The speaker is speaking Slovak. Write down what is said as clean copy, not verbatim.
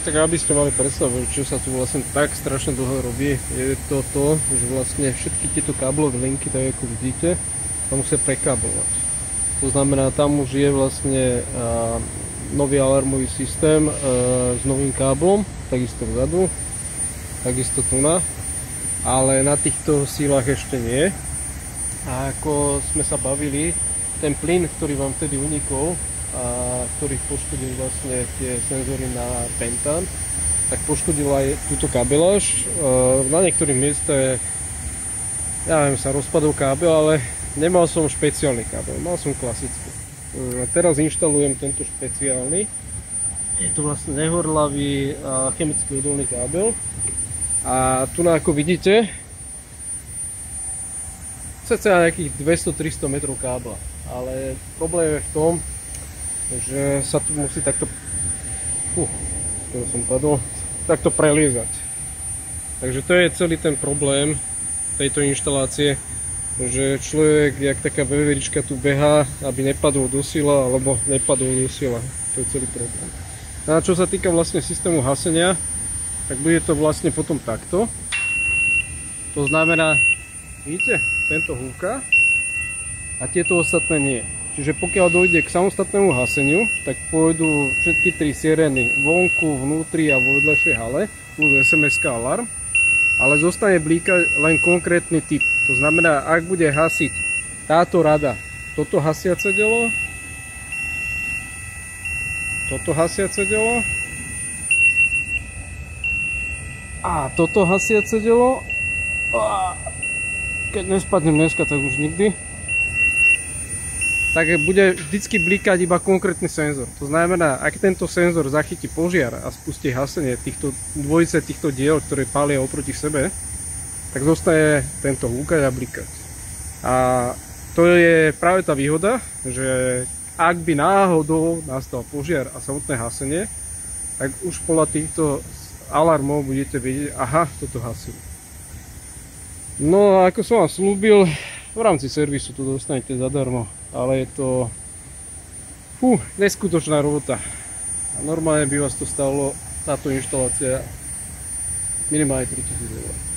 Tak aby ste mali predstavu, čo sa tu vlastne tak strašne dlho robí, je to, že vlastne všetky tieto káblové linky, tak ako vidíte, tam musia prekáblovať. To znamená, tam už je vlastne nový alarmový systém s novým káblom, takisto vzadu, takisto tu na, ale na týchto sílach ešte nie. A ako sme sa bavili, ten plyn, ktorý vám vtedy unikol, a ktorý poškodil vlastne tie senzory na pentán, tak poškodil aj túto kabeláž. Na niektorých miestach, ja neviem, sa rozpadol kábel, ale nemal som špeciálny kábel, mal som klasický. Teraz inštalujem tento špeciálny. Je to vlastne nehorlavý chemicky odolný kábel. A tu ako vidíte, cca nejakých 200-300 metrov kábla. Ale problém je v tom, že sa tu musí takto takto preliezať. Takže to je celý ten problém tejto inštalácie, že človek, jak taká veverička tu behá, aby nepadol do sila, alebo nepadol do sila. To je celý problém. A čo sa týka vlastne systému hasenia, tak bude to vlastne potom takto. To znamená, vidíte, tento húka a tieto ostatné nie. Čiže pokiaľ dojde k samostatnému haseniu, tak pôjdu všetky tri sirény vonku, vnútri a vo vedľajšej hale, plus SMS-ka alarm, ale zostane blíkať len konkrétny typ. To znamená, ak bude hasiť táto rada, toto hasiace dielo, toto hasiace dielo a toto hasiace dielo, keď nespadnem dneska, tak už nikdy, tak bude vždycky blíkať iba konkrétny senzor. To znamená, ak tento senzor zachytí požiar a spustí hasenie dvojice týchto diel, ktoré pália oproti sebe, tak zostane tento húkať a blikať. A to je práve tá výhoda, že ak by náhodou nastal požiar a samotné hasenie, tak už podľa týchto alarmov budete vedieť, aha, toto hasí. No a ako som vám slúbil, v rámci servisu to dostanete zadarmo, ale je to neskutočná robota. A normálne by vás to stalo, táto inštalácia, minimálne 3000 €.